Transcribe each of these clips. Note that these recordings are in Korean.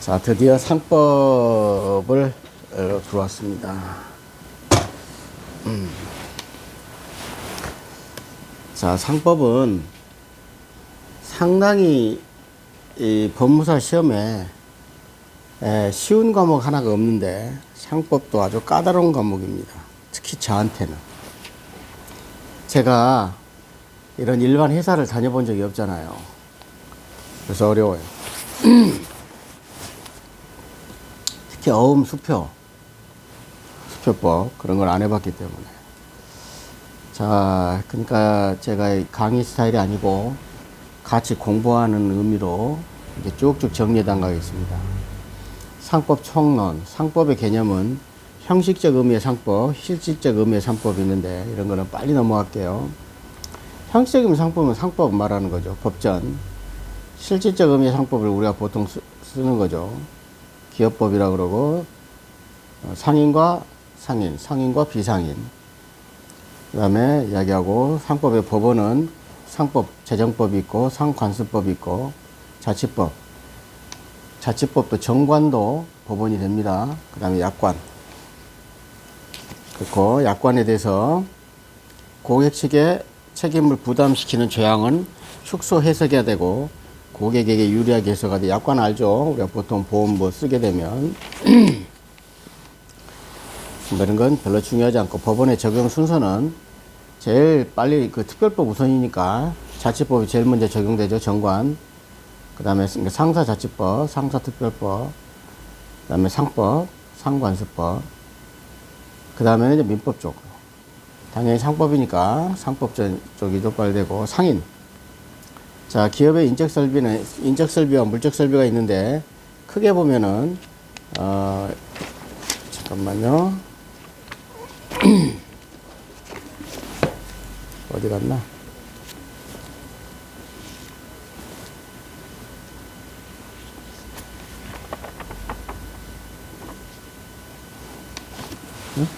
자, 드디어 상법을 들어왔습니다. 자, 상법은 상당히 이 법무사 시험에 쉬운 과목 하나가 없는데 상법도 아주 까다로운 과목입니다. 특히 저한테는. 제가 이런 일반 회사를 다녀본 적이 없잖아요. 그래서 어려워요. 특히 어음, 수표법 그런 걸 안 해봤기 때문에. 자, 그러니까 제가 강의 스타일이 아니고 같이 공부하는 의미로 이렇게 쭉쭉 정리해 나가겠습니다. 상법 총론, 상법의 개념은 형식적 의미의 상법, 실질적 의미의 상법이 있는데 이런 거는 빨리 넘어갈게요. 형식적 의미의 상법은 상법 말하는 거죠. 법전. 실질적 의미의 상법을 우리가 보통 쓰는 거죠. 기업법이라 그러고 상인과 상인, 상인과 비상인. 그 다음에 이야기하고 상법의 법원은 상법, 재정법이 있고 상관습법이 있고 자치법. 자치법도 정관도 법원이 됩니다. 그 다음에 약관. 그리고 약관에 대해서 고객 측에 책임을 부담시키는 조항은 축소 해석해야 되고 고객에게 유리하게 해석하되 약관 알죠? 우리가 보통 보험 뭐 쓰게 되면 이런 건 별로 중요하지 않고 법원의 적용 순서는 제일 빨리 그 특별법 우선이니까 자치법이 제일 먼저 적용되죠. 정관. 그 다음에 상사자치법, 상사특별법, 그 다음에 상법, 상관습법. 그 다음에는 이제 민법 쪽. 당연히 상법이니까 상법 쪽이 더 빨리 되고 상인. 자, 기업의 인적설비와 물적설비가 있는데, 크게 보면은, 잠깐만요. 어디 갔나? 응?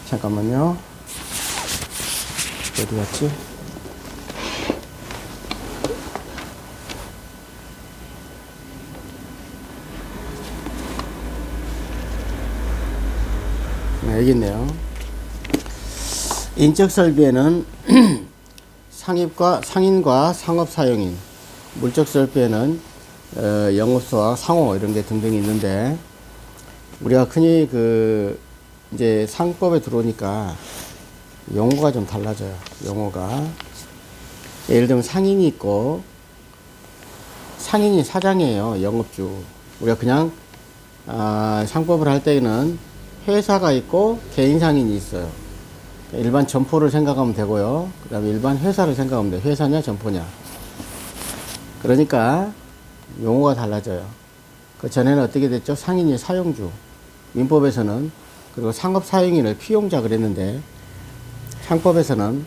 잠깐만요. 어디 갔지? 네, 여기 있네요. 인적 설비에는 상인과 상업 사용인, 물적 설비에는 영업소와 상호 이런 게 등등이 있는데 우리가 흔히 이제 상법에 들어오니까 용어가 좀 달라져요. 용어가. 예를 들면 상인이 있고, 상인이 사장이에요. 영업주. 우리가 그냥, 상법을 할 때는 회사가 있고 개인 상인이 있어요. 일반 점포를 생각하면 되고요. 그 다음에 일반 회사를 생각하면 돼요. 회사냐, 점포냐. 그러니까 용어가 달라져요. 그 전에는 어떻게 됐죠? 상인이 사용주. 민법에서는 그리고 상업사용인을 피용자 그랬는데 상법에서는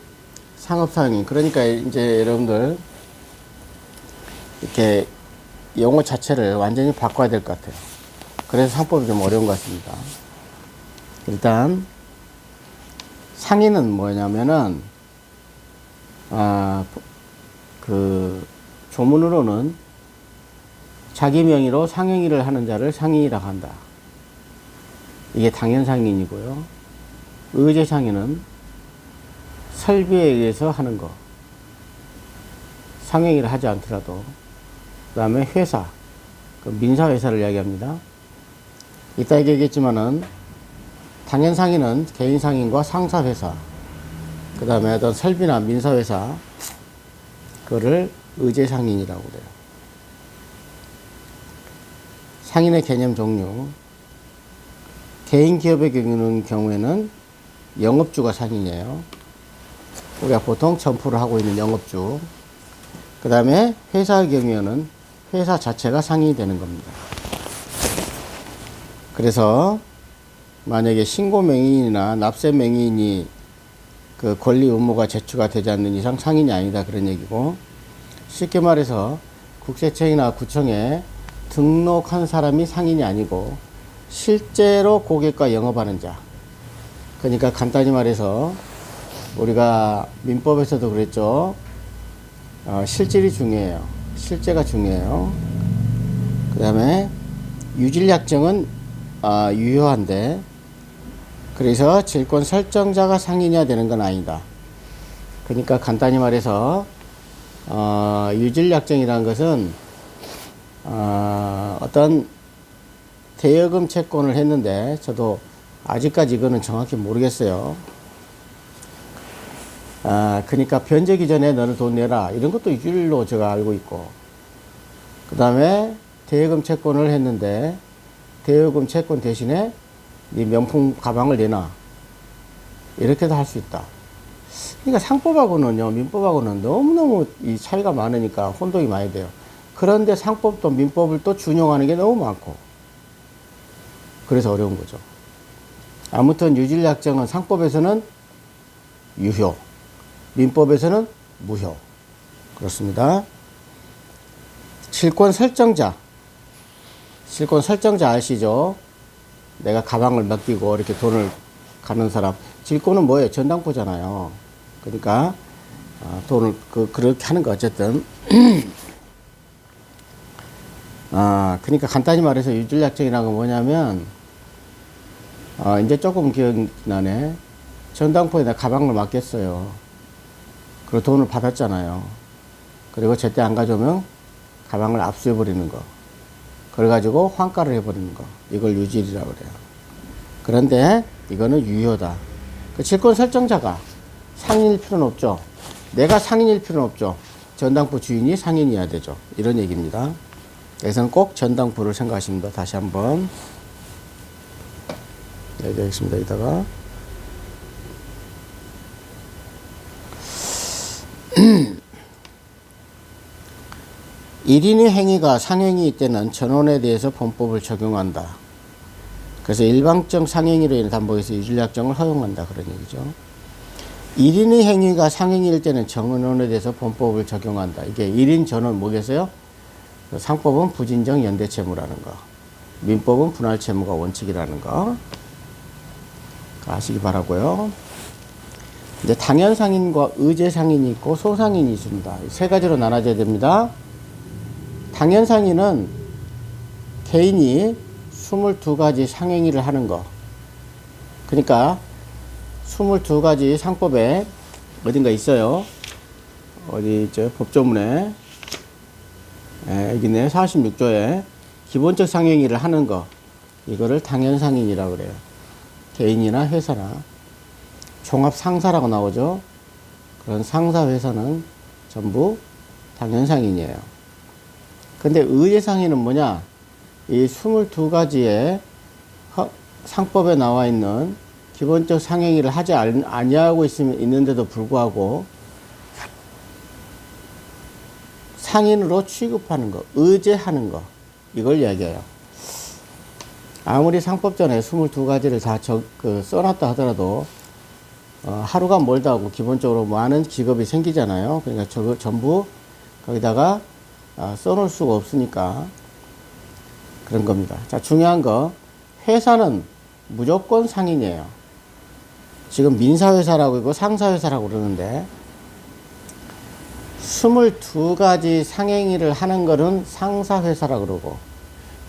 상업사용인. 그러니까 이제 여러분들 이렇게 용어 자체를 완전히 바꿔야 될 것 같아요. 그래서 상법이 좀 어려운 것 같습니다. 일단 상인은 뭐냐면은 조문으로는 자기 명의로 상행위를 하는 자를 상인이라고 한다. 이게 당연상인이고요. 의제상인은 설비에 의해서 하는 거. 상행위를 하지 않더라도. 그 다음에 회사. 민사회사를 이야기합니다. 이따 얘기했지만은 당연상인은 개인상인과 상사회사. 그 다음에 어떤 설비나 민사회사. 그거를 의제상인이라고 그래요. 상인의 개념 종류. 개인 기업의 경우에는 영업주가 상인이에요. 우리가 보통 점포를 하고 있는 영업주. 그 다음에 회사의 경우에는 회사 자체가 상인이 되는 겁니다. 그래서 만약에 신고명의인이나 납세명의인이 그 권리 의무가 제출가 되지 않는 이상 상인이 아니다 그런 얘기고, 쉽게 말해서 국세청이나 구청에 등록한 사람이 상인이 아니고 실제로 고객과 영업하는 자. 그러니까 간단히 말해서 우리가 민법에서도 그랬죠. 실질이 중요해요. 실제가 중요해요. 그 다음에 유질약정은 유효한데, 그래서 질권 설정자가 상인이어야 되는 건 아니다. 그러니까 간단히 말해서 유질약정이라는 것은 어떤 대여금 채권을 했는데, 저도 아직까지 이거는 정확히 모르겠어요. 그러니까 변제기 전에 너는 돈 내라, 이런 것도 유질로 제가 알고 있고, 그 다음에 대여금 채권을 했는데 대여금 채권 대신에 네 명품 가방을 내놔, 이렇게도 할 수 있다. 그러니까 상법하고는요, 민법하고는 너무너무 이 차이가 많으니까 혼동이 많이 돼요. 그런데 상법도 민법을 또 준용하는 게 너무 많고, 그래서 어려운 거죠. 아무튼 유질약정은 상법에서는 유효, 민법에서는 무효. 그렇습니다. 질권 설정자. 질권 설정자 아시죠? 내가 가방을 맡기고 이렇게 돈을 가는 사람. 질권은 뭐예요? 전당포잖아요. 그러니까 돈을 그렇게 하는 거 어쨌든. 그러니까 간단히 말해서 유질약정이라는 건 뭐냐면, 이제 조금 기억나네. 전당포에다 가방을 맡겼어요. 그리고 돈을 받았잖아요. 그리고 제때 안 가져오면 가방을 압수해버리는 거. 그래가지고 환가를 해버리는 거. 이걸 유질이라고 그래요. 그런데 이거는 유효다. 그 질권 설정자가 상인일 필요는 없죠. 내가 상인일 필요는 없죠. 전당포 주인이 상인이어야 되죠. 이런 얘기입니다. 여기서는 꼭 전당포를 생각하십니다. 다시 한번 얘기하겠습니다. 여기다가 1인의 행위가 상행위일 때는 전원에 대해서 본법을 적용한다. 그래서 일방적 상행위로 인해 담보에서 유질약정을 허용한다, 그런 얘기죠. 1인의 행위가 상행위일 때는 전원에 대해서 본법을 적용한다. 이게 1인 전원 뭐겠어요? 상법은 부진정 연대채무라는 거, 민법은 분할채무가 원칙이라는 거 아시기 바라고요. 이제 당연상인과 의제상인이 있고 소상인이 있습니다. 세 가지로 나눠져야 됩니다. 당연상인은 개인이 22가지 상행위를 하는 거. 그러니까 22가지 상법에 어딘가 있어요. 어디 있죠? 법조문에. 여기 있네요. 46조에 기본적 상행위를 하는 거. 이거를 당연상인이라고 그래요. 개인이나 회사나 종합상사라고 나오죠. 그런 상사회사는 전부 당연상인이에요. 근데 의제상인은 뭐냐? 이 22가지의 상법에 나와 있는 기본적 상행위를 하지 아니하고 있는데도 불구하고 상인으로 취급하는 거, 의제하는 거, 이걸 이야기해요. 아무리 상법전에 22가지를 다 써놨다 하더라도 하루가 멀다 하고 기본적으로 많은 직업이 생기잖아요. 그러니까 저거 전부 거기다가 써놓을 수가 없으니까 그런 겁니다. 자, 중요한 거, 회사는 무조건 상인이에요. 지금 민사회사라고 있고 상사회사라고 그러는데 22가지 상행위를 하는 거는 상사회사라고 그러고,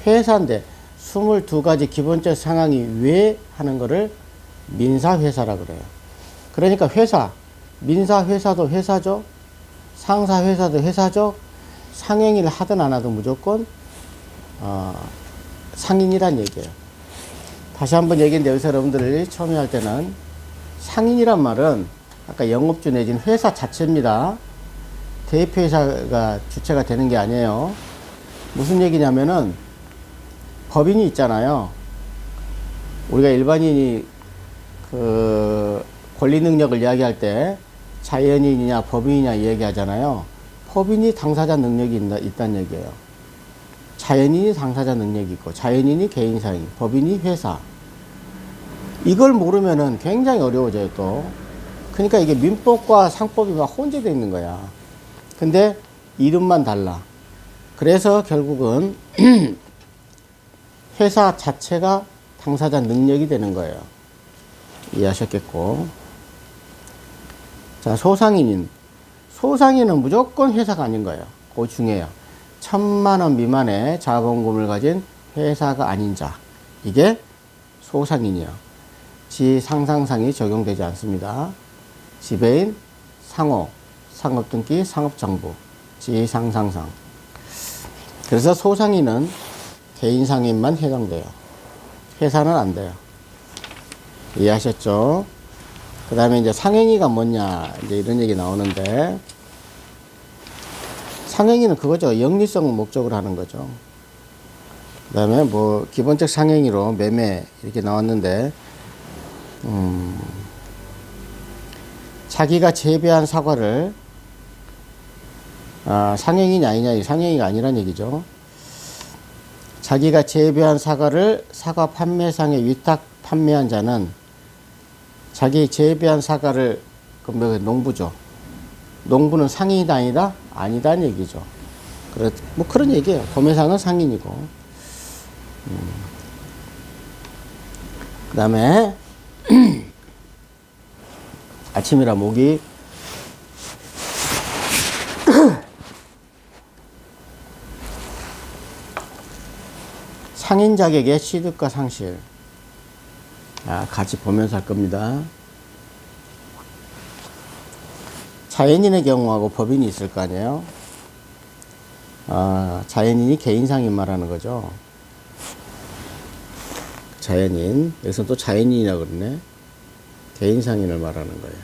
회사인데 22가지 기본적 상행위 외에 하는 거를 민사회사라고 그래요. 그러니까 회사, 민사회사도 회사죠. 상사회사도 회사죠. 상행위를 하든 안 하든 무조건 상인이란 얘기예요. 다시 한번 얘기했는데, 여기서 여러분들이 처음에 할 때는 상인이란 말은 아까 영업주 내지는 회사 자체입니다. 대표회사가 주체가 되는 게 아니에요. 무슨 얘기냐면은 법인이 있잖아요. 우리가 일반인이 권리 능력을 이야기할 때 자연인이냐 법인이냐 이야기하잖아요. 법인이 당사자 능력이 있다는 얘기예요. 자연인이 당사자 능력이 있고, 자연인이 개인사인, 법인이 회사. 이걸 모르면은 굉장히 어려워져요, 또. 그러니까 이게 민법과 상법이 막 혼재되어 있는 거야. 근데 이름만 달라. 그래서 결국은 회사 자체가 당사자 능력이 되는 거예요. 이해하셨겠고. 자, 소상인인. 소상인은 무조건 회사가 아닌 거예요. 그거 중요해요. 1,000만 원 미만의 자본금을 가진 회사가 아닌 자. 이게 소상인이요. 지상상상이 적용되지 않습니다. 지배인, 상호, 상업등기, 상업정보, 지상상상. 그래서 소상인은 개인상인만 해당돼요. 회사는 안 돼요. 이해하셨죠? 그 다음에 이제 상행위가 뭐냐, 이제 이런 얘기 나오는데, 상행위는 그거죠. 영리성 목적으로 하는 거죠. 그 다음에 뭐, 기본적 상행위로 매매, 이렇게 나왔는데, 자기가 재배한 사과를, 상행위냐 아니냐, 상행위가 아니란 얘기죠. 자기가 재배한 사과를 사과 판매상에 위탁 판매한 자는 자기 재배한 사과를, 농부죠. 농부는 상인이다 아니다? 아니다는 얘기죠. 뭐 그런 얘기예요. 도매상은 상인이고. 그 다음에 아침이라 목이 상인 자격의 취득과 상실. 같이 보면서 할 겁니다. 자연인의 경우하고 법인이 있을 거 아니에요? 자연인이 개인상인 말하는 거죠. 자연인. 여기서 또 자연인이라고 그러네. 개인상인을 말하는 거예요.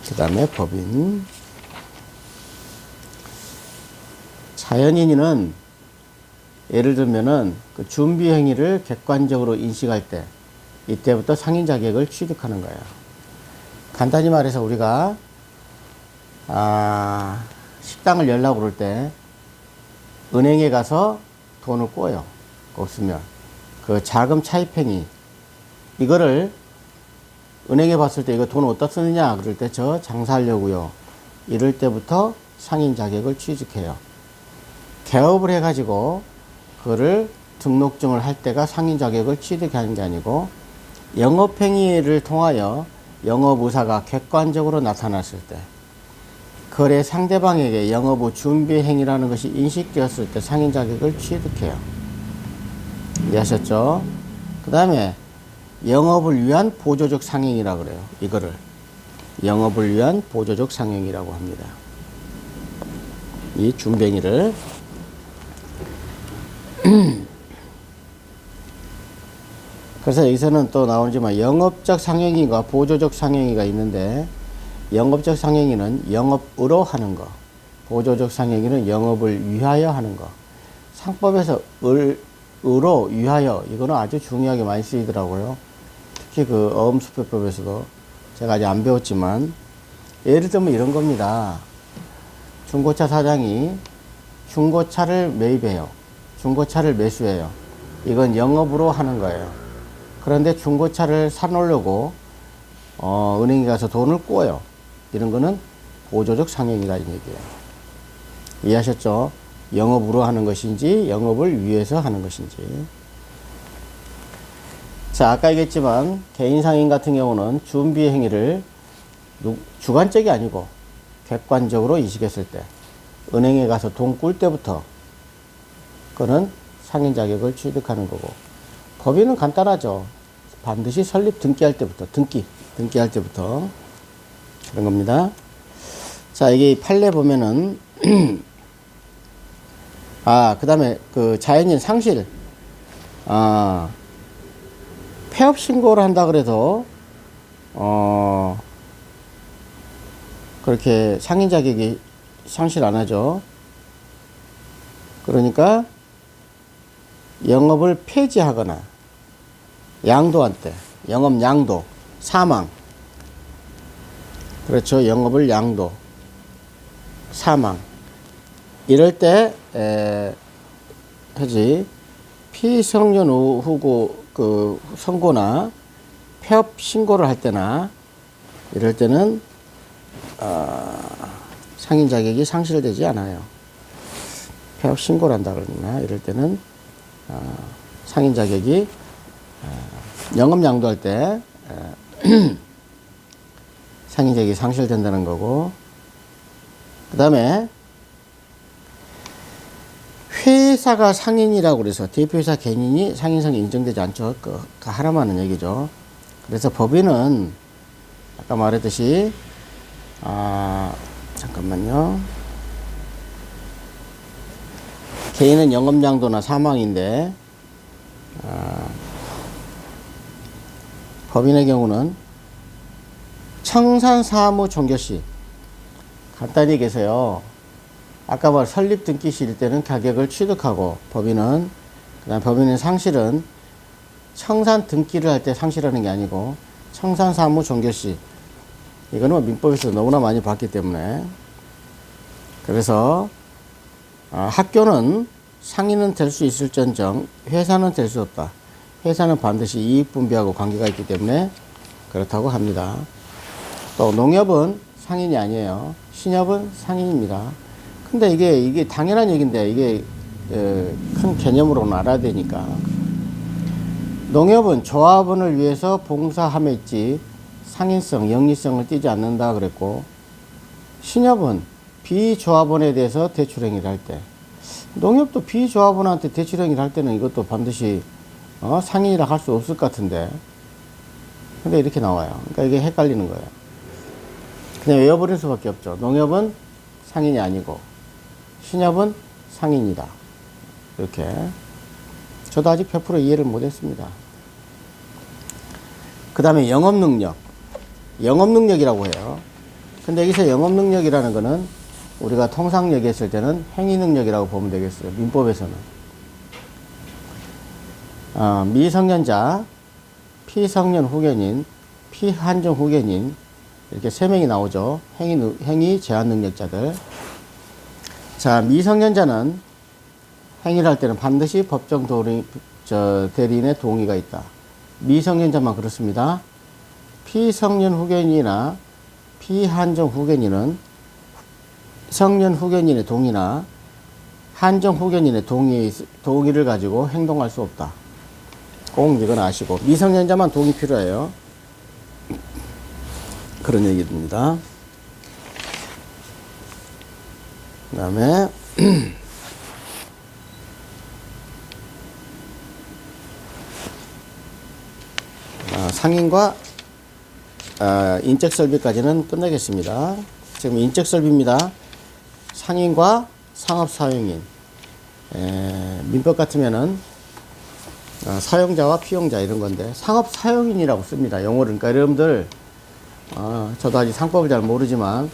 그 다음에 법인. 자연인은 예를 들면은 그 준비 행위를 객관적으로 인식할 때, 이때부터 상인 자격을 취득하는 거예요. 간단히 말해서 우리가 식당을 열라고 그럴 때 은행에 가서 돈을 꿔요. 없으면 그 자금 차입 행위, 이거를 은행에 봤을 때 이거 돈 어디다 쓰느냐 그럴 때 저 장사하려고요, 이럴 때부터 상인 자격을 취득해요. 개업을 해가지고 그거를 등록증을 할 때가 상인 자격을 취득하는 게 아니고, 영업행위를 통하여 영업의사가 객관적으로 나타났을 때, 거래 상대방에게 영업의 준비행위라는 것이 인식되었을 때 상인 자격을 취득해요. 이해하셨죠? 그 다음에 영업을 위한 보조적 상행이라고 그래요. 이거를 영업을 위한 보조적 상행이라고 합니다. 이 준비행위를. 그래서 여기서는 또 나오지만 영업적 상행위가 보조적 상행위가 있는데, 영업적 상행위는 영업으로 하는 거, 보조적 상행위는 영업을 위하여 하는 거. 상법에서 으로 위하여, 이거는 아주 중요하게 많이 쓰이더라고요. 특히 그 어음수표법에서도 제가 아직 안 배웠지만, 예를 들면 이런 겁니다. 중고차 사장이 중고차를 매입해요. 중고차를 매수해요. 이건 영업으로 하는 거예요. 그런데 중고차를 사놓으려고 은행에 가서 돈을 꿔요. 이런 거는 보조적 상행이라는 얘기예요. 이해하셨죠? 영업으로 하는 것인지 영업을 위해서 하는 것인지. 자, 아까 얘기했지만 개인상인 같은 경우는 준비 행위를 주관적이 아니고 객관적으로 인식했을 때, 은행에 가서 돈 꿀 때부터 그거는 상인 자격을 취득하는 거고, 법인은 간단하죠. 반드시 설립 등기할 때부터, 등기할 때부터 그런 겁니다. 자, 이게 판례 보면은 그 다음에 그 자연인 상실, 폐업 신고를 한다 그래도 그렇게 상인 자격이 상실 안 하죠. 그러니까 영업을 폐지하거나 양도한 때, 영업 양도, 사망. 그렇죠. 영업을 양도, 사망. 이럴 때, 하지. 피성년 후고, 선고나 폐업 신고를 할 때나, 이럴 때는, 상인 자격이 상실되지 않아요. 폐업 신고를 한다 그러나, 이럴 때는, 상인 자격이, 영업 양도할 때, 상인적이 상실된다는 거고, 그 다음에 회사가 상인이라고 그래서 대표이사 개인이 상인성이 인정되지 않죠. 그 하나만은 얘기죠. 그래서 법인은 아까 말했듯이 잠깐만요. 개인은 영업양도나 사망인데 법인의 경우는 청산사무 종교시, 간단히 얘기해서요. 아까 말 설립 등기시일 때는 가격을 취득하고, 법인은 그다음 법인의 상실은 청산 등기를 할 때 상실하는 게 아니고 청산사무 종교시, 이거는 뭐 민법에서 너무나 많이 봤기 때문에. 그래서 학교는 상인은 될 수 있을지언정 회사는 될 수 없다. 회사는 반드시 이익 분배하고 관계가 있기 때문에 그렇다고 합니다. 또 농협은 상인이 아니에요. 신협은 상인입니다. 근데 이게 당연한 얘기인데 이게 큰 개념으로는 알아야 되니까. 농협은 조합원을 위해서 봉사함에 있지 상인성, 영리성을 띠지 않는다 그랬고, 신협은 비조합원에 대해서 대출행위를 할 때, 농협도 비조합원한테 대출행위를 할 때는 이것도 반드시 상인이라 할 수 없을 것 같은데, 근데 이렇게 나와요. 그러니까 이게 헷갈리는 거예요. 그냥 외워버릴 수밖에 없죠. 농협은 상인이 아니고 신협은 상인이다. 이렇게. 저도 아직 100% 이해를 못했습니다. 그 다음에 영업능력. 영업능력이라고 해요. 근데 여기서 영업능력이라는 거는 우리가 통상 얘기했을 때는 행위능력이라고 보면 되겠어요. 민법에서는. 미성년자, 피성년 후견인, 피한정 후견인, 이렇게 세 명이 나오죠. 행위 제한 능력자들. 자, 미성년자는 행위를 할 때는 반드시 법정 대리인의 동의가 있다. 미성년자만 그렇습니다. 피성년 후견인이나 피한정 후견인은 성년 후견인의 동의나 한정 후견인의 동의를 가지고 행동할 수 없다. 꼭 이건 아시고, 미성년자만 동의 필요해요. 그런 얘기입니다. 그 다음에 상인과 인적설비까지는 끝내겠습니다. 지금 인적설비입니다. 상인과 상업사용인. 민법 같으면은 사용자와 피용자 이런 건데 상업사용인이라고 씁니다. 용어를. 그러니까 여러분들 저도 아직 상법을 잘 모르지만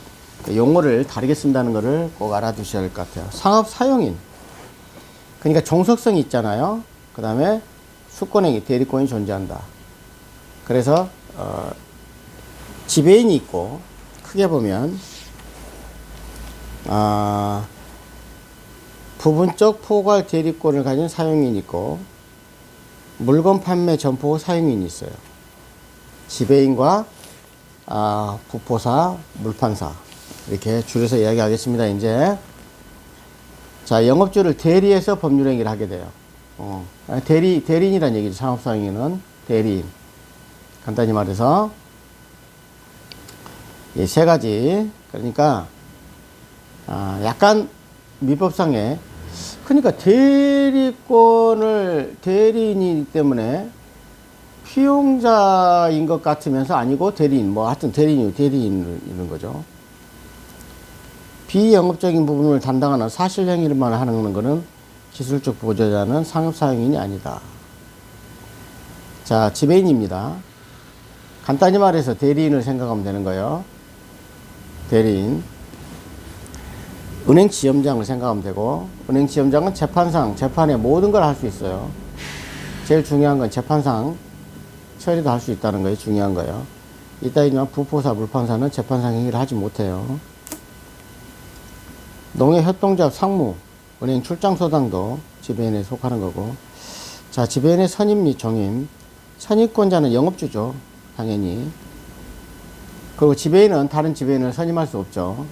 용어를 다르게 쓴다는 것을 꼭 알아두셔야 할 것 같아요. 상업사용인. 그러니까 종속성이 있잖아요. 그 다음에 수권행위, 대리권이 존재한다. 그래서 지배인이 있고, 크게 보면 부분적 포괄 대리권을 가진 사용인이 있고, 물건 판매 점포 사용인이 있어요. 지배인과 부포사, 물판사, 이렇게 줄여서 이야기하겠습니다. 이제 자, 영업주를 대리해서 법률행위를 하게 돼요. 대리인이라는 얘기죠. 상업사용인은 대리인. 간단히 말해서 이 세 가지. 그러니까 약간 민법상에, 그러니까 대리인이기 때문에 피용자인 것 같으면서 아니고 대리인, 뭐 하여튼 대리인인 거죠. 비영업적인 부분을 담당하는 사실행위만 하는 것은 기술적 보조자는 상업사용인이 아니다. 자, 지배인입니다. 간단히 말해서 대리인을 생각하면 되는 거예요. 대리인. 은행지점장을 생각하면 되고, 은행지점장은 재판의 모든 걸 할 수 있어요. 제일 중요한 건 재판상 처리도 할 수 있다는 거예요. 중요한 거예요. 이따이지만 부포사, 물판사는 재판상 행위를 하지 못해요. 농해협동조합 상무, 은행 출장소장도 지배인에 속하는 거고. 자, 지배인의 선임 및 정임. 선임권자는 영업주죠. 당연히. 그리고 지배인은 다른 지배인을 선임할 수 없죠.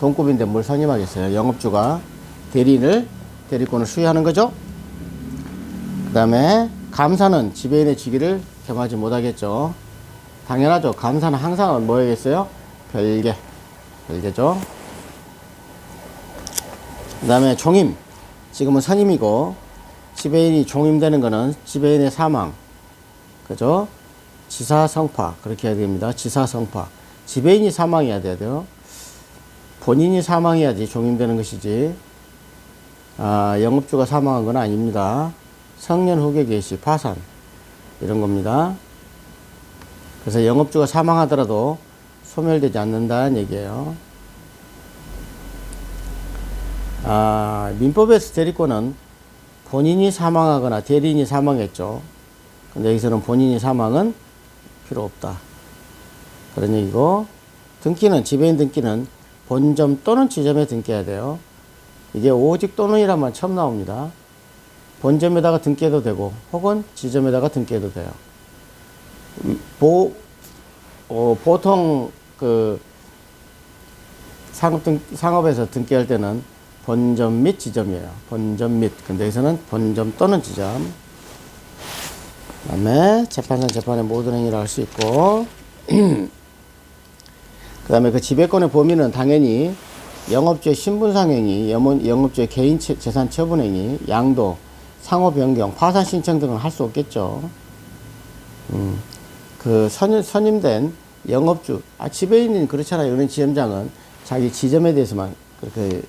돈급인데 뭘 선임하겠어요. 영업주가 대리권을 수여하는 거죠. 그 다음에 감사는 지배인의 직위를 겸하지 못하겠죠. 당연하죠. 감사는 항상 뭐 해야겠어요? 별개죠. 그 다음에 종임. 지금은 선임이고, 지배인이 종임되는 거는 지배인의 사망. 그죠? 지사성파. 그렇게 해야 됩니다. 지사성파. 지배인이 사망해야 돼요. 본인이 사망해야지 종임되는 것이지, 영업주가 사망한 건 아닙니다. 성년 후계 개시, 파산. 이런 겁니다. 그래서 영업주가 사망하더라도 소멸되지 않는다는 얘기예요. 민법에서 대리권은 본인이 사망하거나 대리인이 사망했죠. 근데 여기서는 본인이 사망은 필요 없다. 그런 얘기고, 등기는, 지배인 등기는 본점 또는 지점에 등기해야 돼요. 이게 오직 또는이란만 처음 나옵니다. 본점에다가 등기해도 되고, 혹은 지점에다가 등기해도 돼요. 보통 상업에서 등기할 때는 본점 및 지점이에요. 본점 및. 근데 여기서는 본점 또는 지점. 그 다음에 재판상 재판의 모든 행위를 할 수 있고, 그 다음에 그 지배권의 범위는 당연히 영업주의 신분상 행위, 영업주의 개인 재산 처분 행위, 양도, 상호 변경, 파산 신청 등은 할 수 없겠죠. 그 선임된 영업주, 지배인은 그렇잖아요. 은행 지점장은 자기 지점에 대해서만 그렇게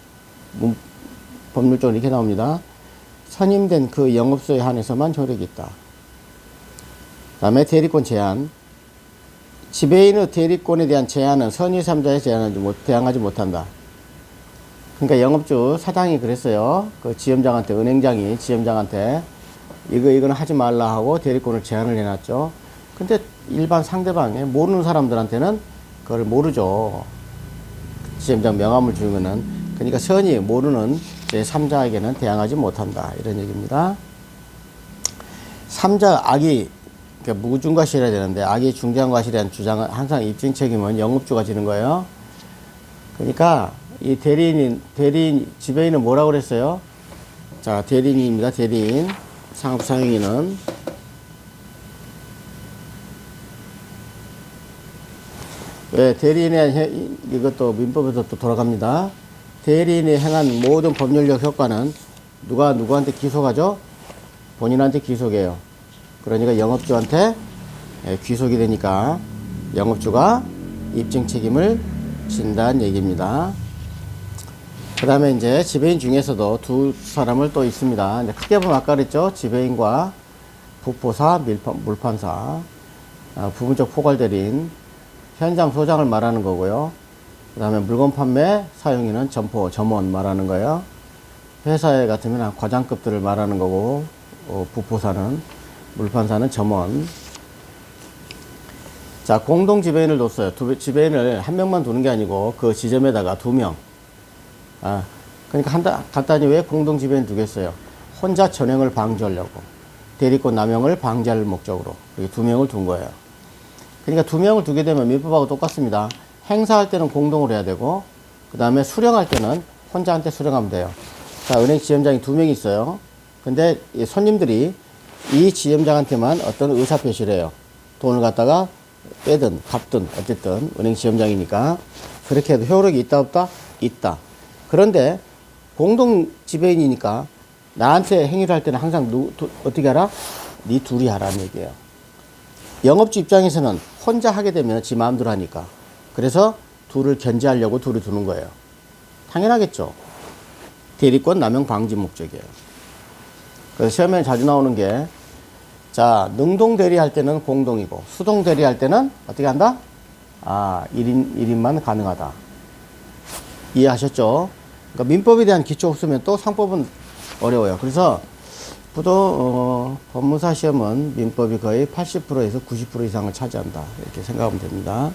법률적으로 이렇게 나옵니다. 선임된 그 영업소에 한해서만 효력이 있다. 그 다음에 대리권 제한. 지배인의 대리권에 대한 제한은 선의 3자에 대항하지 못한다. 그러니까 영업주 사장이 그랬어요. 그 지점장한테, 은행장이 지점장한테 이거는 하지 말라 하고 대리권을 제한을 해놨죠. 근데 일반 상대방에 모르는 사람들한테는 그걸 모르죠. 지점장 명함을 주면은. 그러니까 선의 모르는 제3자에게는 대항하지 못한다. 이런 얘기입니다. 3자 악이 그러니까 무중과실해야 되는데, 악이 중대한과실에 대한 주장은 항상 입증 책임은 영업주가 지는 거예요. 그러니까 이 대리인, 지배인은 뭐라고 그랬어요? 자, 대리인입니다. 대리인. 상업상행위는 왜 대리인의 이것도 민법에서 또 돌아갑니다. 대리인이 행한 모든 법률적 효과는 누구한테 기속하죠? 본인한테 기속해요. 그러니까 영업주한테 귀속이 되니까 영업주가 입증 책임을 진다는 얘기입니다. 그 다음에 이제 지배인 중에서도 두 사람을 또 있습니다. 이제 크게 보면 아까 그랬죠? 지배인과 부포사, 물판사, 부분적 포괄대리인, 현장 소장을 말하는 거고요. 그 다음에 물건 판매 사용인은 점원 말하는 거예요. 회사에 같으면 과장급들을 말하는 거고, 부포사는, 물판사는 점원. 자, 공동 지배인을 뒀어요. 지배인을 한 명만 두는 게 아니고 그 지점에다가 2명. 그러니까 간단히 왜 공동 지배인 두겠어요? 혼자 전횡을 방지하려고. 대리권 남용을 방지할 목적으로 2명을 둔 거예요. 그러니까 2명을 두게 되면 민법하고 똑같습니다. 행사할 때는 공동으로 해야 되고, 그 다음에 수령할 때는 혼자한테 수령하면 돼요. 자, 은행 지점장이 2명이 있어요. 근데 이 손님들이 이 지점장한테만 어떤 의사표시를 해요. 돈을 갖다가 빼든 갚든 어쨌든 은행 지점장이니까. 그렇게 해도 효력이 있다 없다? 있다. 그런데 공동 지배인이니까 나한테 행위를 할 때는 항상 어떻게 하라? 니 둘이 하라는 얘기예요. 영업주 입장에서는 혼자 하게 되면 지 마음대로 하니까. 그래서 둘을 견제하려고 둘이 두는 거예요. 당연하겠죠. 대리권 남용 방지 목적이에요. 그래서 시험에 자주 나오는 게, 자, 능동 대리할 때는 공동이고, 수동 대리할 때는 어떻게 한다? 1인만 가능하다. 이해하셨죠? 그러니까 민법에 대한 기초 없으면 또 상법은 어려워요. 그래서 법무사 시험은 민법이 거의 80%에서 90% 이상을 차지한다. 이렇게 생각하면 됩니다.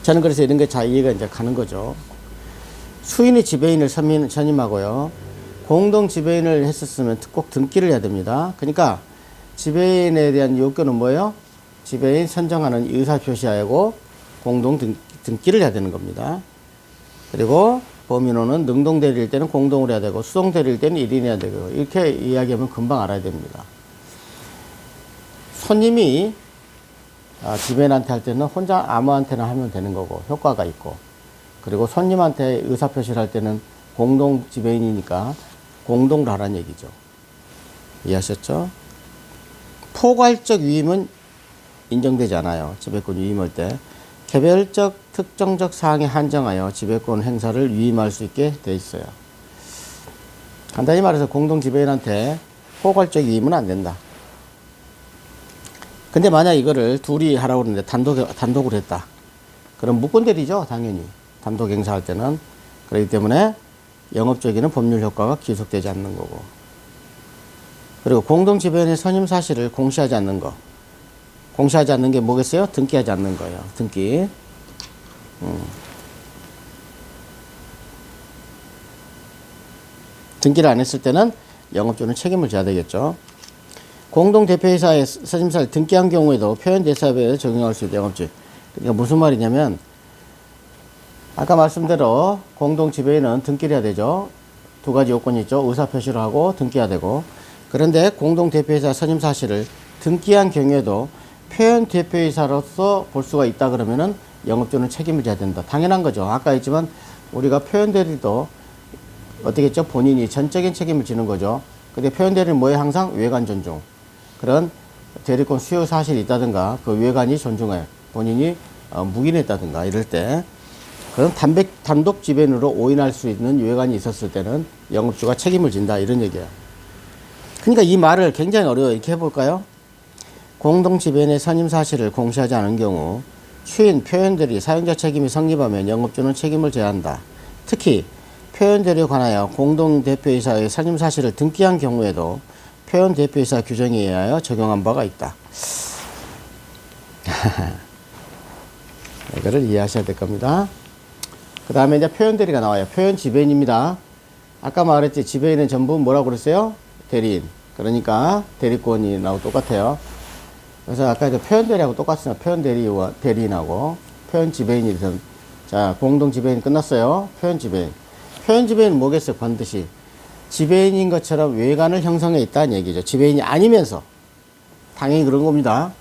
저는 그래서 이런 게 잘 이해가 이제 가는 거죠. 수인이 지배인을 선임하고요. 공동 지배인을 했었으면 꼭 등기를 해야 됩니다. 그러니까 지배인에 대한 요건은 뭐예요? 지배인 선정하는 의사표시하고 공동 등기를 해야 되는 겁니다. 그리고 범인호는 능동 대리일 때는 공동으로 해야 되고, 수동 대리일 때는 1인 해야 되고, 이렇게 이야기하면 금방 알아야 됩니다. 손님이 지배인한테 할 때는 혼자 아무한테나 하면 되는 거고 효과가 있고, 그리고 손님한테 의사표시를 할 때는 공동 지배인이니까 공동으로 하라는 얘기죠. 이해하셨죠? 포괄적 위임은 인정되지 않아요. 지배권 위임할 때 개별적 특정적 사항에 한정하여 지배권 행사를 위임할 수 있게 돼 있어요. 간단히 말해서 공동 지배인한테 포괄적 위임은 안 된다. 근데 만약 이거를 둘이 하라고 그러는데 단독으로 했다. 그럼 무권대리죠, 당연히. 단독 행사할 때는. 그렇기 때문에 영업적인 법률 효과가 기속되지 않는 거고. 그리고 공동 지배인의 선임 사실을 공시하지 않는 거. 공시하지 않는 게 뭐겠어요? 등기하지 않는 거예요. 등기. 등기를 안 했을 때는 영업주는 책임을 져야 되겠죠. 공동대표이사의 선임사를 등기한 경우에도 표현대사법에 적용할 수 있다. 영업주. 그러니까 무슨 말이냐면 아까 말씀대로 공동지배인은 등기를 해야 되죠. 두 가지 요건이 있죠. 의사표시를 하고 등기해야 되고. 그런데 공동대표이사 선임사실을 등기한 경우에도 표현대표이사로서 볼 수가 있다 그러면은 영업주는 책임을 져야 된다. 당연한 거죠. 아까 했지만 우리가 표현대리도 어떻게 했죠? 본인이 전적인 책임을 지는 거죠. 근데 표현대리는 뭐예요? 항상 외관 존중. 그런 대리권 수요 사실이 있다든가 그 외관이 존중해. 본인이 묵인했다든가 이럴 때 그런 단독 지배인으로 오인할 수 있는 외관이 있었을 때는 영업주가 책임을 진다. 이런 얘기예요. 그러니까 이 말을 굉장히 어려워요. 이렇게 해볼까요? 공동 지배인의 선임 사실을 공시하지 않은 경우 추인, 표현대리, 사용자 책임이 성립하면 영업주는 책임을 져야 한다. 특히 표현대리에 관하여 공동대표이사의 선임 사실을 등기한 경우에도 표현대표이사 규정에 의하여 적용한 바가 있다. 이거를 이해하셔야 될 겁니다. 그 다음에 이제 표현대리가 나와요. 표현지배인입니다. 아까 말했지, 지배인은 전부 뭐라고 그랬어요? 대리인. 그러니까 대리권이 나하고 똑같아요. 그래서 아까 이제 표현대리하고 똑같습니다. 표현대리와 대리인하고 표현지배인이든. 자, 공동지배인 끝났어요. 표현지배인. 표현지배인은 뭐겠어요? 반드시 지배인인 것처럼 외관을 형성해 있다는 얘기죠. 지배인이 아니면서. 당연히 그런 겁니다.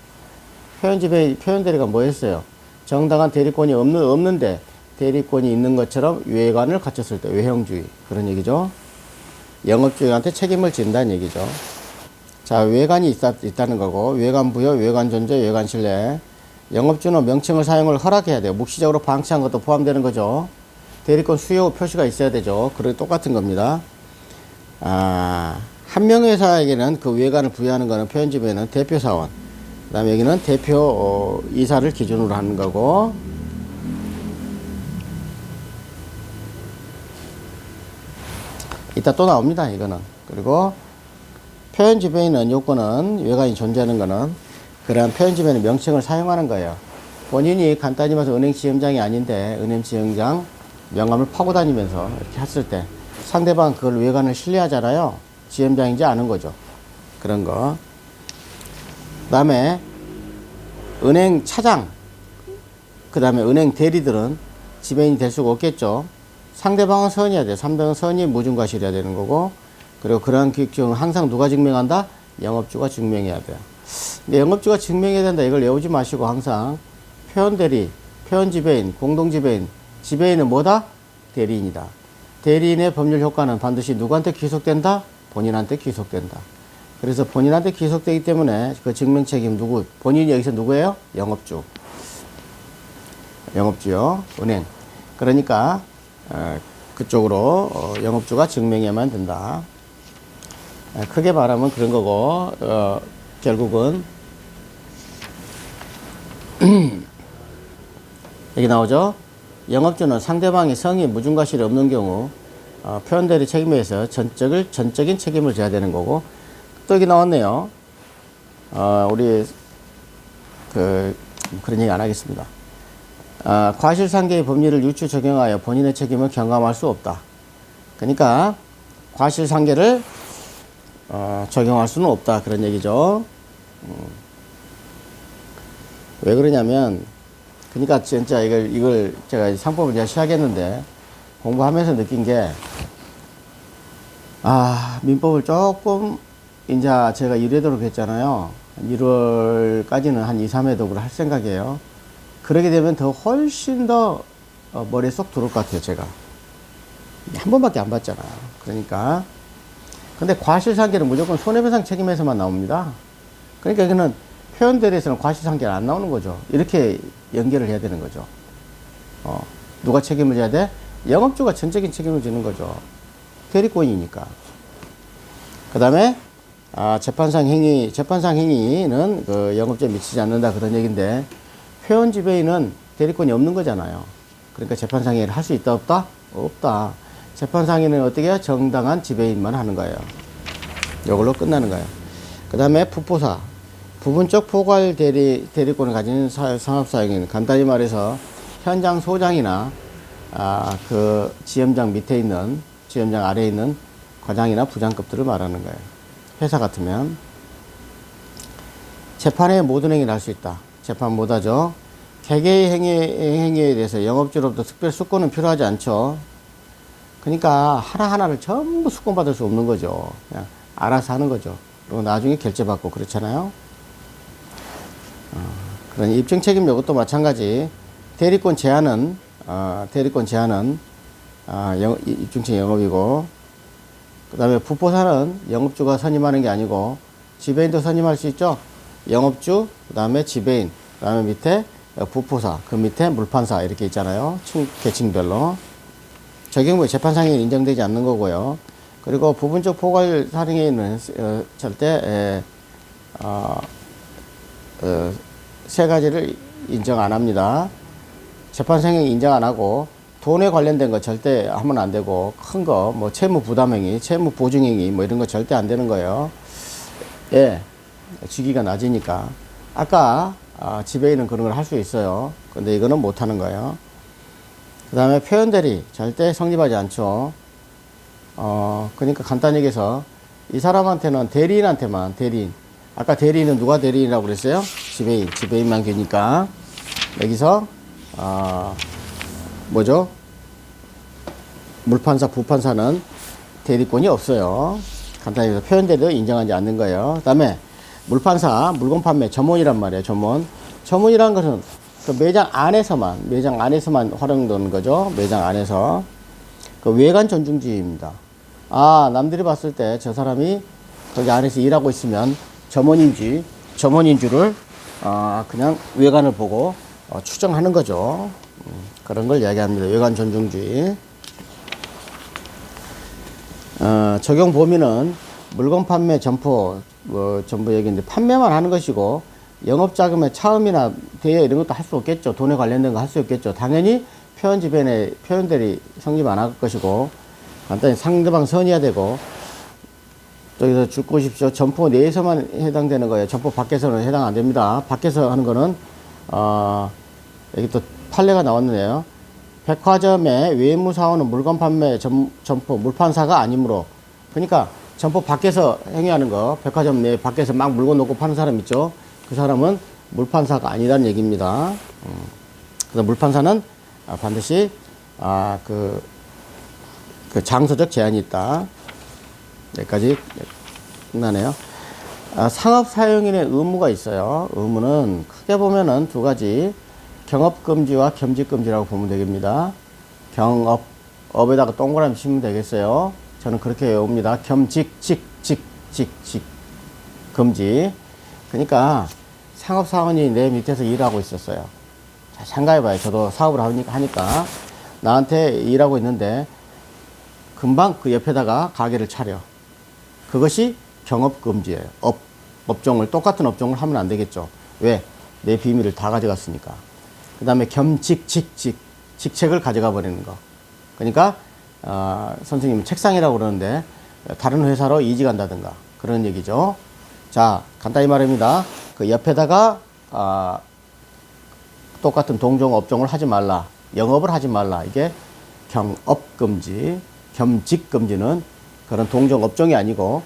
표현지배인, 표현대리가 뭐 했어요? 정당한 대리권이 없는데 대리권이 있는 것처럼 외관을 갖췄을 때 외형주의. 그런 얘기죠. 영업주한테 책임을 진다는 얘기죠. 자, 외관이 있다는 거고, 외관 부여, 외관 존재, 외관 신뢰. 영업주는 명칭을 사용을 허락해야 돼요. 묵시적으로 방치한 것도 포함되는 거죠. 대리권 수요 표시가 있어야 되죠. 그래 똑같은 겁니다. 한 명의 회사에게는 그 외관을 부여하는 거는 표현지배는 대표사원. 그 다음에 여기는 대표 이사를 기준으로 하는 거고. 이따 또 나옵니다. 이거는. 그리고 표현지배인은 요건은 외관이 존재하는 거는 그러한 표현지배인의 명칭을 사용하는 거예요. 본인이 간단히 말해서 은행지점장이 아닌데 은행지점장 명함을 파고 다니면서 이렇게 했을 때 상대방 그걸 외관을 신뢰하잖아요. 지점장인지 아는 거죠. 그런 거. 그 다음에 은행 차장, 그 다음에 은행 대리들은 지배인이 될 수가 없겠죠. 상대방은 선이어야 돼요. 상대방은 선이 무중과실해야 되는 거고, 그리고 그러한 규칙은 항상 누가 증명한다? 영업주가 증명해야 돼요. 근데 영업주가 증명해야 된다. 이걸 외우지 마시고 항상 표현대리, 표현지배인, 공동지배인, 지배인은 뭐다? 대리인이다. 대리인의 법률 효과는 반드시 누구한테 귀속된다? 본인한테 귀속된다. 그래서 본인한테 귀속되기 때문에 그 증명 책임 누구? 본인이 여기서 누구예요? 영업주. 영업주요. 은행. 그러니까 그쪽으로 영업주가 증명해야만 된다. 크게 말하면 그런 거고, 결국은 여기 나오죠. 영업주는 상대방의 성이 무중과실이 없는 경우 표현대리 책임에 의해서 전적인 책임을 져야 되는 거고, 또 여기 나왔네요. 우리 그런 얘기 안 하겠습니다. 과실상계의 법리를 유추 적용하여 본인의 책임을 경감할 수 없다. 그러니까 과실상계를 적용할 수는 없다. 그런 얘기죠. 왜 그러냐면, 그러니까 진짜 이걸 제가 상법을 제가 시작했는데 공부하면서 느낀 게, 민법을 조금 이제 제가 이래도록 했잖아요. 1월까지는 한 2, 3회 독을 할 생각이에요. 그러게 되면 더 훨씬 더 머리에 쏙 들어올 것 같아요, 제가. 한 번밖에 안 봤잖아요. 그러니까. 근데 과실상계는 무조건 손해배상 책임에서만 나옵니다. 그러니까 이거는 표현대리에서는 과실상계는 안 나오는 거죠. 이렇게 연결을 해야 되는 거죠. 누가 책임을 져야 돼? 영업주가 전적인 책임을 지는 거죠. 대리권이니까. 그 다음에 재판상 행위는 그 영업주에 미치지 않는다 그런 얘기인데 표현 지배인은 대리권이 없는 거잖아요. 그러니까 재판상 행위를 할 수 있다 없다? 없다. 재판상 행위는 어떻게 해요? 정당한 지배인만 하는 거예요. 이걸로 끝나는 거예요. 그 다음에 부포사. 부분적 포괄 대리권을 가진 상업사행위는 간단히 말해서 현장 소장이나 그 지점장 밑에 있는 지점장 아래에 있는 과장이나 부장급들을 말하는 거예요. 회사 같으면 재판의 모든 행위를 할 수 있다. 재판 못하죠. 개개의 행위에 대해서 영업주로부터 특별 수권은 필요하지 않죠. 그러니까 하나하나를 전부 수권받을 수 없는 거죠. 그냥 알아서 하는 거죠. 그리고 나중에 결제받고 그렇잖아요. 그런 입증 책임 요것도 마찬가지. 대리권 제한은 입증책 영업이고, 그 다음에 부포사는 영업주가 선임하는 게 아니고 지배인도 선임할 수 있죠. 영업주, 그 다음에 지배인, 그 다음에 밑에 부포사, 그 밑에 물판사 이렇게 있잖아요. 계층별로. 저 경우에 재판상에 인정되지 않는 거고요. 그리고 부분적 포괄 살인에는 절대 세 가지를 인정 안 합니다. 재판상에 인정 안 하고 돈에 관련된 거 절대 하면 안 되고, 큰 거, 뭐 채무 부담행위, 채무 보증행위 뭐 이런 거 절대 안 되는 거예요. 예, 직위가 낮으니까. 아까 지배인은 그런 걸 할 수 있어요. 근데 이거는 못 하는 거예요. 그 다음에 표현대리 절대 성립하지 않죠. 그러니까 간단히 얘기해서 이 사람한테는 대리인한테만 대리인. 아까 대리인은 누가 대리인이라고 그랬어요? 지배인만 되니까. 여기서 뭐죠? 물판사, 부판사는 대리권이 없어요. 간단히 해서 표현대리도 인정하지 않는 거예요. 그 다음에 물판사, 물건 판매, 점원이란 말이에요. 점원이란 것은 그 매장 안에서만 활용되는 거죠. 매장 안에서. 그 외관 존중지입니다. 남들이 봤을 때 저 사람이 거기 안에서 일하고 있으면 점원인 줄을 그냥 외관을 보고 추정하는 거죠. 그런 걸 이야기합니다. 외관 존중주의. 적용 범위는 물건 판매, 점포, 전부 얘기인데 판매만 하는 것이고 영업자금의 차음이나 대여 이런 것도 할 수 없겠죠. 돈에 관련된 거 할 수 없겠죠. 당연히 표현대리 성립 안 할 것이고, 간단히 상대방 선의해야 되고, 저기서 죽고 싶죠. 점포 내에서만 해당되는 거예요. 점포 밖에서는 해당 안 됩니다. 밖에서 하는 거는 여기 또 판례가 나왔는데요. 백화점의 외무사원은 물건 판매 점포 물판사가 아니므로, 그러니까 점포 밖에서 행위하는 거, 백화점 내 밖에서 막 물건 놓고 파는 사람 있죠. 그 사람은 물판사가 아니라는 얘기입니다. 그래서 물판사는 반드시 그 장소적 제한이 있다. 여기까지 끝나네요. 상업사용인의 의무가 있어요. 의무는 크게 보면은 두 가지. 경업금지와 겸직금지라고 보면 되겠습니다. 업에다가 동그라미 치면 되겠어요. 저는 그렇게 외웁니다. 금지. 그러니까 상업사원이 내 밑에서 일하고 있었어요. 자, 생각해봐요. 저도 사업을 하니까 나한테 일하고 있는데 금방 그 옆에다가 가게를 차려. 그것이 경업금지예요. 업종을 똑같은 업종을 하면 안 되겠죠. 왜? 내 비밀을 다 가져갔으니까. 그 다음에 직책을 가져가 버리는 거. 그러니까 선생님은 책상이라고 그러는데 다른 회사로 이직한다든가 그런 얘기죠. 자, 간단히 말합니다. 그 옆에다가 똑같은 동종 업종을 하지 말라, 영업을 하지 말라. 이게 경업금지. 겸직금지는 그런 동종 업종이 아니고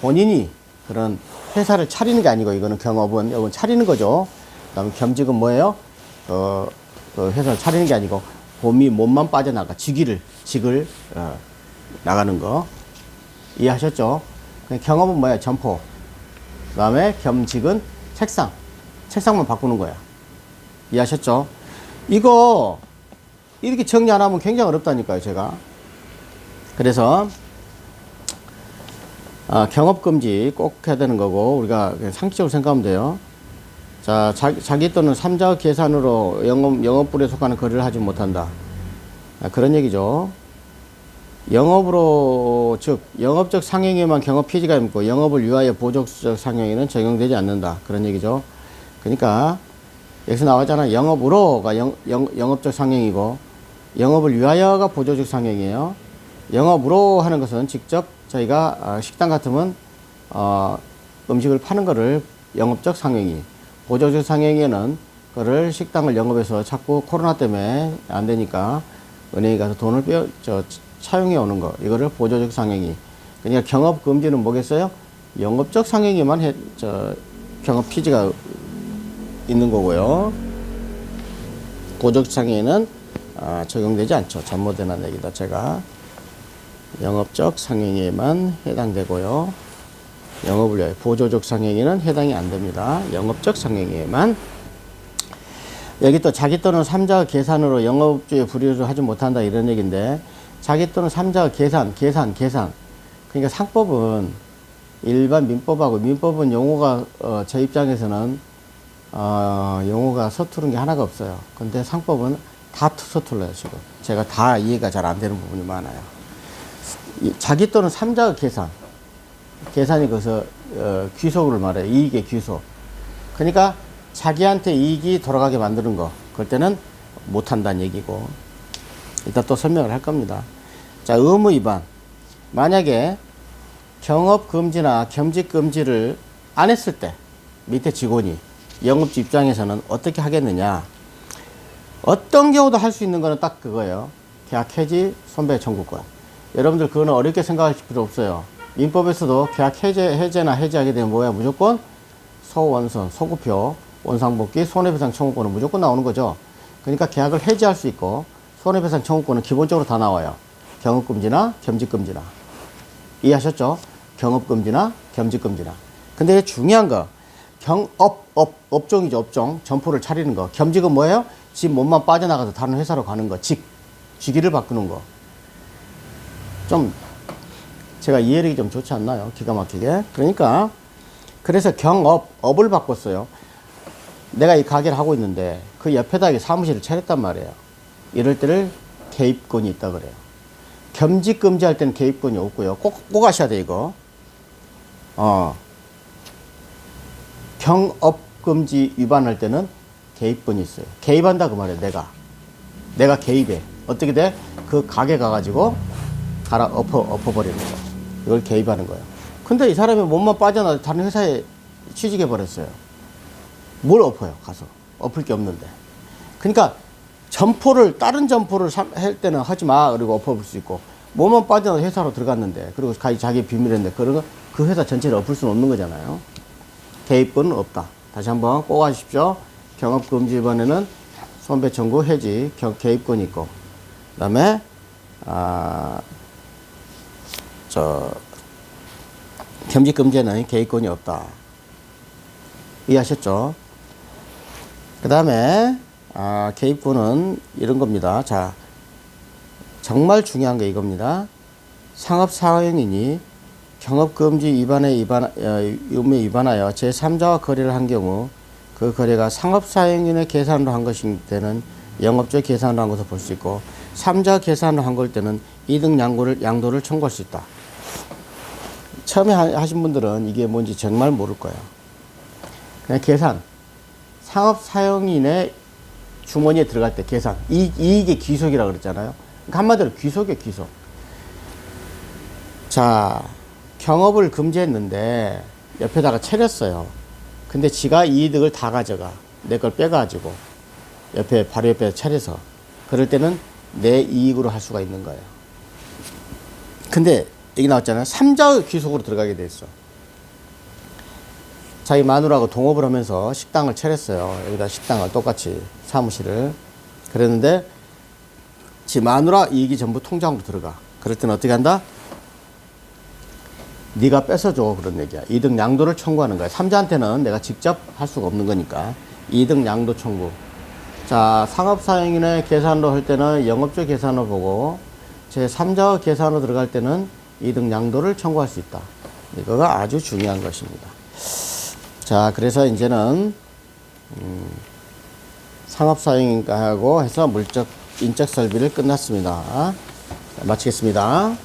본인이 그런 회사를 차리는 게 아니고, 이거는 이건 차리는 거죠. 그 다음에 겸직은 뭐예요? 그 회사를 차리는 게 아니고 몸만 빠져나가 직을 나가는 거 이해하셨죠? 경험은 뭐야? 점포 그 다음에 겸직은 책상만 바꾸는 거야. 이해하셨죠? 이거 이렇게 정리 안 하면 굉장히 어렵다니까요, 제가. 그래서 경업금지 꼭 해야 되는 거고, 우리가 그냥 상식적으로 생각하면 돼요. 자, 자기 또는 삼자 계산으로 영업불에 속하는 거래를 하지 못한다. 그런 얘기죠. 영업으로, 즉 영업적 상행에만 경업 피지가 있고 영업을 위하여 보조적 상행에는 적용되지 않는다. 그런 얘기죠. 그러니까 여기서 나왔잖아. 영업으로가 영업적 상행이고 영업을 위하여가 보조적 상행이에요. 영업으로 하는 것은 직접 저희가 식당 같으면 음식을 파는 거를 영업적 상행이, 보조적 상행에는 그거를 식당을 영업해서 자꾸 코로나 때문에 안 되니까 은행에 가서 돈을 차용해 오는 거, 이거를 보조적 상행이. 그러니까 경업 금지는 뭐겠어요? 영업적 상행에만 경업 피지가 있는 거고요. 보조적 상행에는 적용되지 않죠. 잘못된 얘기다. 제가 영업적 상행에만 해당되고요. 영업을 위하여 보조적 상행에는 해당이 안 됩니다. 영업적 상행에만. 여기 또 자기 또는 삼자 계산으로 영업주의 불이익을 하지 못한다, 이런 얘기인데, 자기 또는 삼자 계산. 그러니까 상법은 일반 민법하고, 민법은 용어가 제 입장에서는 용어가 서투른 게 하나가 없어요. 근데 상법은 다 서툴러요, 지금. 제가 다 이해가 잘 안 되는 부분이 많아요. 자기 또는 삼자 계산이 거기서 귀속을 말해요. 이익의 귀속. 그러니까 자기한테 이익이 돌아가게 만드는 거, 그럴 때는 못한다는 얘기고, 이따 또 설명을 할 겁니다. 자, 의무 위반. 만약에 경업금지나 겸직금지를 안 했을 때, 밑에 직원이, 영업주 입장에서는 어떻게 하겠느냐. 어떤 경우도 할 수 있는 거는 딱 그거예요. 계약 해지, 손배 청구권. 여러분들 그거는 어렵게 생각하실 필요 없어요. 민법에서도 계약 해제나 해지하게 되면 뭐야? 무조건 소원선, 소급표, 원상복귀, 손해배상 청구권은 무조건 나오는 거죠. 그러니까 계약을 해지할 수 있고 손해배상 청구권은 기본적으로 다 나와요. 경업금지나 겸직금지나. 이해하셨죠? 경업금지나 겸직금지나. 근데 중요한 거, 업종이죠. 업종. 점포를 차리는 거. 겸직은 뭐예요? 집 몸만 빠져나가서 다른 회사로 가는 거. 직위를 바꾸는 거. 좀 제가 이해력이 좀 좋지 않나요? 기가 막히게. 그러니까 그래서 업을 바꿨어요. 내가 이 가게를 하고 있는데 그 옆에다 사무실을 차렸단 말이에요. 이럴 때를 개입권이 있다 그래요. 겸직금지 할 때는 개입권이 없고요. 꼭 아셔야 돼, 이거. 경업금지 위반할 때는 개입권이 있어요. 개입한다 그 말이에요. 내가 개입해. 어떻게 돼? 그 가게 가가지고 엎어버리는 거. 이걸 개입하는 거예요. 근데 이 사람이 몸만 빠져나와 다른 회사에 취직해 버렸어요. 뭘 엎어요, 가서. 엎을 게 없는데. 그러니까 다른 점포를 할 때는 하지 마. 그리고 엎어볼 수 있고. 몸만 빠져나와 회사로 들어갔는데, 그리고 자기 비밀인데, 그 회사 전체를 엎을 수는 없는 거잖아요. 개입권은 없다. 다시 한번 꼭 아십시오. 경업금지 위반에는 손배 청구, 해지, 개입권이 있고, 그 다음에, 겸직금지에는 개입권이 없다. 이해하셨죠? 그 다음에, 개입권은 이런 겁니다. 자, 정말 중요한 게 이겁니다. 상업사행인이 경업금지 의무에 위반하여 제3자와 거래를 한 경우 그 거래가 상업사행인의 계산으로 한 것일 때는 영업적 계산으로 한 것을 볼 수 있고 3자 계산으로 한 걸 때는 이득 양도를 청구할 수 있다. 처음에 하신 분들은 이게 뭔지 정말 모를 거예요. 그냥 계산. 상업사용인의 주머니에 들어갈 때 계산. 이익의 귀속이라고 그랬잖아요. 그러니까 한마디로 귀속이에요, 귀속. 자, 경업을 금지했는데 옆에다가 차렸어요. 근데 지가 이득을 다 가져가. 내 걸 빼가지고. 바로 옆에 차려서. 그럴 때는 내 이익으로 할 수가 있는 거예요. 근데 여기 나왔잖아요. 3자 귀속으로 들어가게 돼 있어. 자기 마누라하고 동업을 하면서 식당을 차렸어요. 여기다 식당을 똑같이 사무실을. 그랬는데 지 마누라 이익이 전부 통장으로 들어가. 그럴 때는 어떻게 한다? 네가 뺏어줘 그런 얘기야. 이득 양도를 청구하는 거야. 삼자한테는 내가 직접 할 수가 없는 거니까 이득 양도 청구. 자, 상업사용인의 계산으로 할 때는 영업적 계산으로 보고 제3자 계산으로 들어갈 때는 이득 양도를 청구할 수 있다. 이거가 아주 중요한 것입니다. 자, 그래서 이제는 상업사용인가하고 해서 물적 인적 설비를 끝났습니다. 자, 마치겠습니다.